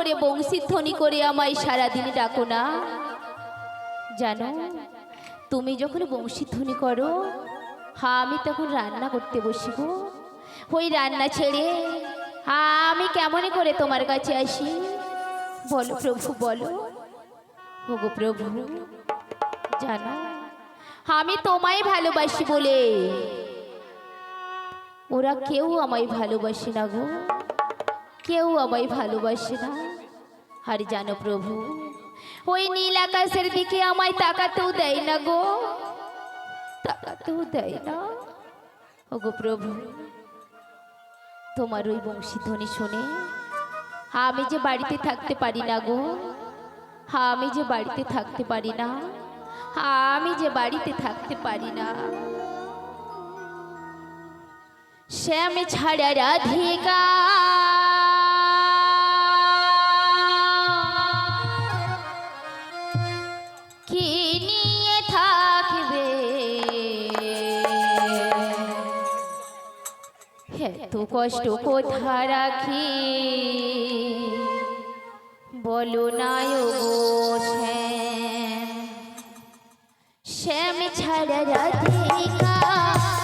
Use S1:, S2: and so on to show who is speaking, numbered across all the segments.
S1: করে বংশীধ্বনি করে আমায় সারাদিন ডাকো না? জানো, তুমি যখন বংশীধ্বনি করো, আমি তখন রান্না করতে বসিব। ওই রান্না ছেড়ে আমি কেমন করে তোমার কাছে আসি? বলো প্রভু, বলো। ওগো প্রভু, জানো আমি তোমায় ভালোবাসি বলে ওরা কেউ আমায় ভালোবাসে না গো, কেউ আমায় ভালোবাসে না। আর জানো প্রভু, ওই নীল আকাশের দিকে আমায় তাকাতেও দেয় না গো, তাকাতেও দেয় না। ওগো প্রভু, তোমার ওই বংশীধ্বনি শুনে আমি যে বাড়িতে থাকতে পারি না গো, আমি যে বাড়িতে থাকতে পারি না, আমি যে বাড়িতে থাকতে পারি না। শ্যাম ছাড়া রাধিকা কি নিয়ে থাকবে, এত কষ্ট কোথা রাখি বলো না গো শ্যাম। শ্যাম ছাড়া রাধিকা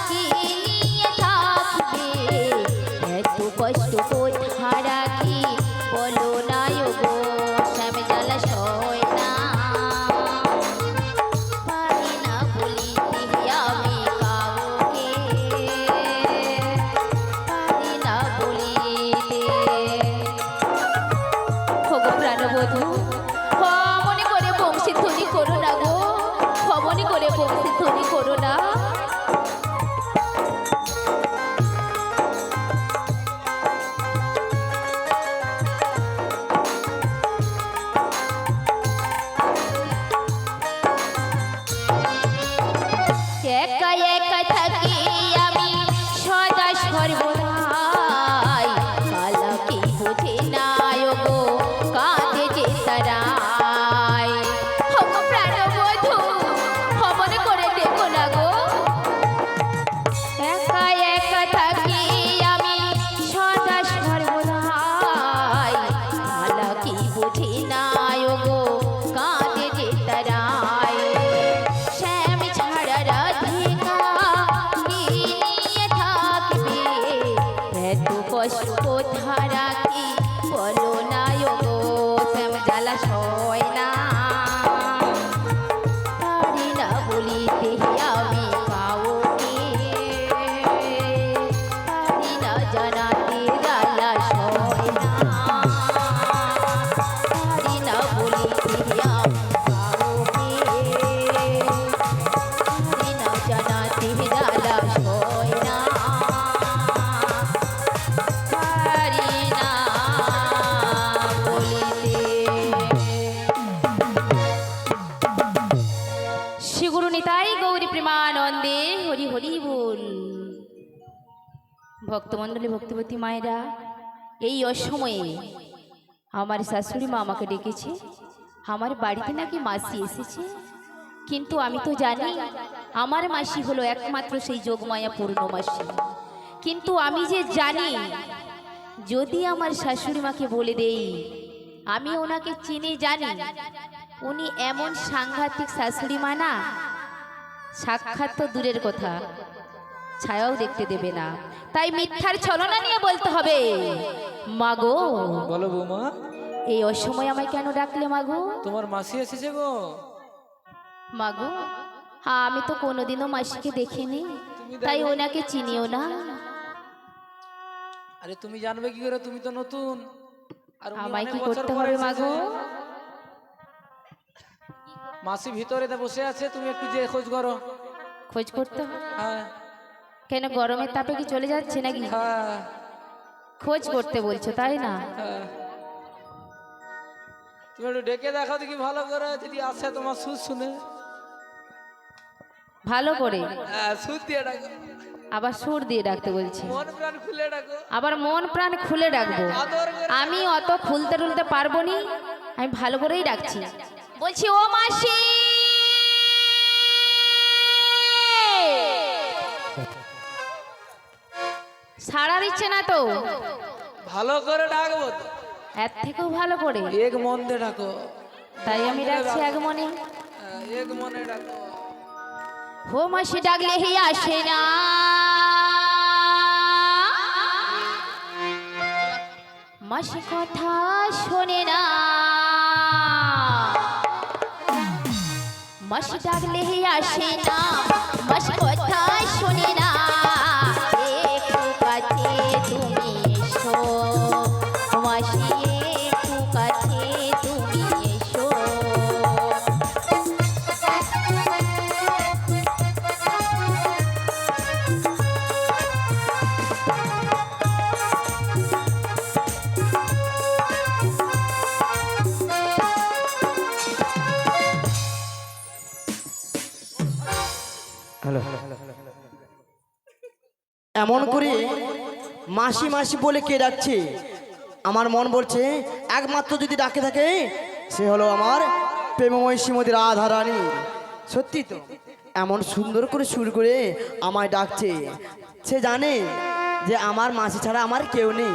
S1: কি নিয়ে থাকবে, এত কষ্ট কোথা রাখি বলো না গো শ্যাম। জ্বালা সয় না, পারি না বলিতে আমি কাউকে, পারি না বলিতে। ওগো প্রাণবধূ, মনে করে বংশীধ্বনি করো না গো, মনে করে বংশীধ্বনি করো না। একা একা থাকি আমি সদা সর্বদাই, কালা কি বোঝে না গো কাঁদে যে তারাই। ওগো প্রাণবধূ, মনে করে দেখো না গো, একা একা থাকি আমি সদা সর্বদাই, কালা কি বোঝে না গো কাঁদে যে তারাই। শ্যাম ছাড়া রাধিকা কি নিয়ে থাকবে, এত কষ্ট কোথা রাখি বলো না গো শ্যাম। জ্বালা সয় না, পারি না বলিতে আমি কাউকে, পারি না জানাতে জ্বালা সয় না, পারি না বলিতে আমি কাউকে, পারি না জানাতে জ্বালা সয় না, পারি না বলিতে। শ্রী গুরু নিতাই গৌরী প্রেমানন্দে হরি হরি বল। ভক্তমণ্ডলী, ভক্তিবতী মায়েরা, এই অসময়ে আমার শাশুড়ি মা আমাকে ডেকেছে, আমার বাড়িতে নাকি মাসি এসেছে। কিন্তু আমি তো জানি আমার মাসি হলো একমাত্র সেই যোগমায়া পূর্ণমাসী। কিন্তু আমি যে জানি, যদি আমার শাশুড়ি মাকে বলে দেই আমি ওনাকে চিনে জানি, উনি এমন সাংঘাতিক শাশুড়ি মা না, সাক্ষাৎ তো দূরের কথা, ছায়াও দেখতে দেবে না। তাই মিথ্যার ছলনা নিয়ে বলতে হবে, মাগো।
S2: বলো বৌমা,
S1: এই অসময় আমায় কেন ডাকলে মাগো?
S2: তোমার মাসি এসেছে গো।
S1: মাগো, আমি তো কোনোদিনও মাসিকে দেখিনি, তাই ওনাকে চিনিও না।
S2: আরে তুমি জানবে কি করে, তুমি তো নতুন। আর
S1: আমায় কি করতে হবে মাগো?
S2: মাসি ভিতরে বসে আছে, তুমি একটু যে খোঁজ করো।
S1: খোঁজ করতে হবে?
S2: হ্যাঁ।
S1: কেন, গরমের তাপে কি চলে যাচ্ছে নাকি?
S2: হ্যাঁ
S1: খোঁজ করতে বলছো তাই না?
S2: হ্যাঁ। তুমি একটু ডেকে দেখো দেখি ভালো করে, যদি আসে তোমার সুর শুনে।
S1: ভালো করে
S2: সুর দিয়ে ডাকো,
S1: আবার সুর দিয়ে ডাকতে বলছি,
S2: মন প্রাণ খুলে ডাকো।
S1: আবার মন প্রাণ খুলে ডাকবো? আমি অত খুলতে টুলতে পারবো নি, আমি ভালো করেই ডাকছি। বলছি, ও মাসি। সাড়া দিচ্ছে না তো?
S2: ভালো করে ডাকবো।
S1: এর থেকেও ভালো করে
S2: এক মন দিয়ে ডাকো।
S1: তাই আমি ডাকছি এক মনে।
S2: এক মনে ডাকো।
S1: ও মাসি ডাকলে হে আসে না, মাসি কথা শোনে না, মাসি ডাকলে হে আসে না, মাসি কথা শোনে না। একটু কাছে তুমি এসো মাসি, একটু কাছে তুমি এসো।
S3: এমন করে মাসি মাসি বলে কে ডাকছে? আমার মন বলছে একমাত্র যদি ডাকে থাকে সে হলো আমার প্রেমময় শ্রীমতী রাধারানী। সত্যি তো এমন সুন্দর করে সুর করে আমায় ডাকছে, সে জানে যে আমার মাসি ছাড়া আমার কেউ নেই।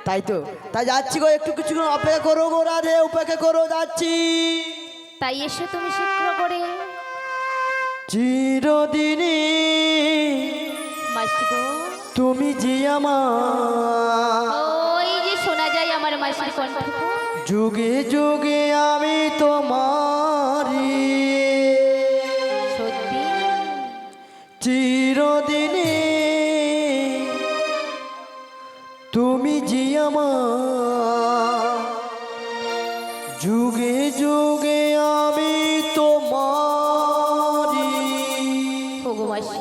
S3: তাই তো, তাই যাচ্ছি গো, একটু কিছুক্ষণ অপেক্ষা করো গো রাধে, অপেক্ষা করো, যাচ্ছি।
S1: তাই এসে তুমি শীঘ্র করে
S3: চিরদিনে
S1: মাসি গো,
S3: তুমি যে আমার,
S1: ওই যে শোনা যায় আমার মাসির কণ্ঠ।
S3: যুগে যুগে আমি তোমারি,
S1: সত্যি
S3: চিরদিনে তুমি যে আমার, যুগে যুগে আমি তোমারি।
S1: ওগো মাসি,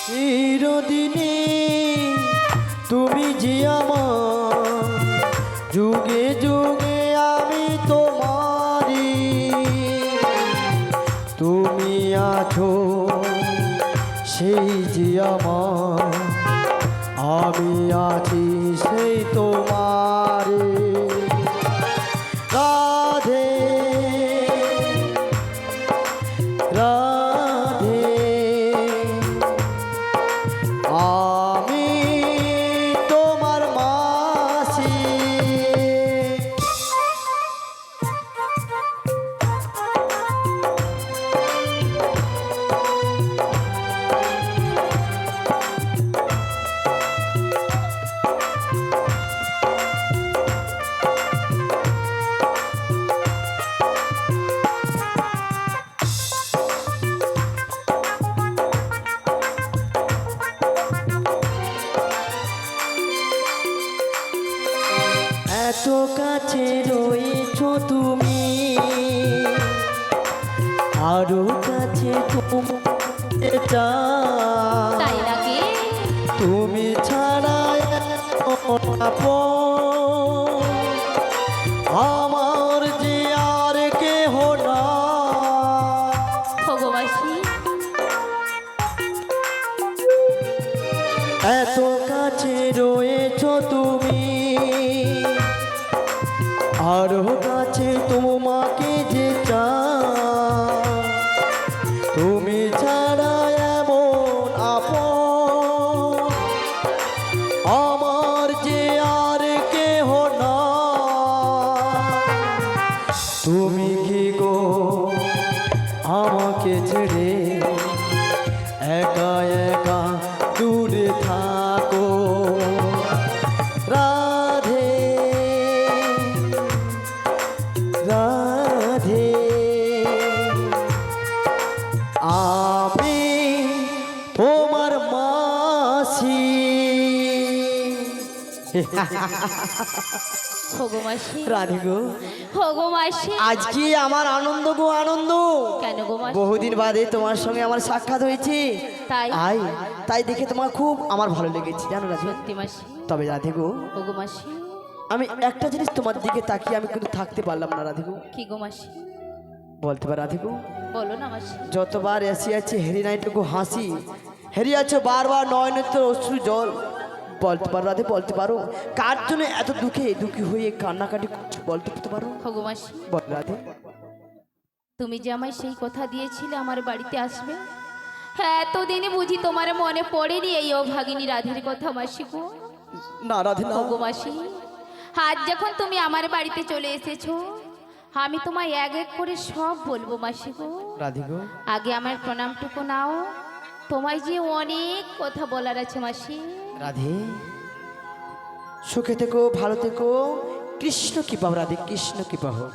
S3: চিরদিনে তুমি যে আমার, যুগে যুগে আমি তোমারি। তুমি আছো সেই যে আমার, আমি আছি সেই তোমারে। রাধে রাধে, আমি তোমার মাসি। এত কাছে রয়েছো তুমি, আরো কাছে তুমি চাই।
S1: তাই নাকি?
S3: তুমি ছাড়া আপন আমার যে আর কেহ না।
S1: ওগো মাসি,
S3: এত কাছে রয়েছো তুমি, আরো কাছে তোমাকে যে চাই। তুমি ছাড়া এমন আপন আমার যে আর কেহ না। তুমি কি গো আমাকে ছেড়ে একা একা দূরে থাকো? রাধে রাধে, আমি তোমার মাসি।
S1: হগো মাসি,
S3: রাধে গো,
S1: হগো মাসি।
S3: আজকে আমার আনন্দ গো আনন্দ।
S1: কেন গো মাসি?
S3: বহুদিন বাদে তোমার সঙ্গে আমার সাক্ষাৎ হয়েছে,
S1: তাই?
S3: তাই দেখে তোমার খুব আমার ভালো লেগেছে জানো রাধে।
S1: সত্যি মাসি।
S3: তবে রাধে গো,
S1: হগো মাসি।
S3: আমি একটা জিনিস তোমার দিকে তাকিয়ে আমি কিন্তু থাকতে পারলাম না রাধে গো।
S1: কি গো মাসি?
S3: বলতে পার রাধে গো,
S1: বলো না মাসি।
S3: যতবার এসে আছে হেরি নাইটুকু হাসি, হেরি আছে বারবার নয়নেত্র অশ্রু জল। বলতে পারো রাধে, বলতে পারো কার জন্য এত দুঃখী হয়ে কান্নাকাটি করছো, বলতে পারো?
S1: হগো মাসি,
S3: বল রাধে।
S1: তুমি যে আমায় সেই কথা দিয়েছিলে আমার বাড়িতে আসবে, হ্যাঁ এতদিনে বুঝি তোমার মনে পড়েনি এই অভাগিনী রাধের কথা মাসি গো?
S3: না রাধে না।
S1: হগো মাসি, আজ যখন তুমি আমার বাড়িতে চলে এসেছো, আমি তোমায় এক এক করে সব বলবো মাসি গো।
S3: রাধে গো,
S1: আগে আমার প্রণামটুকু নাও, তোমায় যে অনেক কথা বলার আছে মাসি।
S3: রাধে সুখে থেকো, ভালো থেকো, কৃষ্ণ কৃপা রাধে, কৃষ্ণ কৃপা হোক।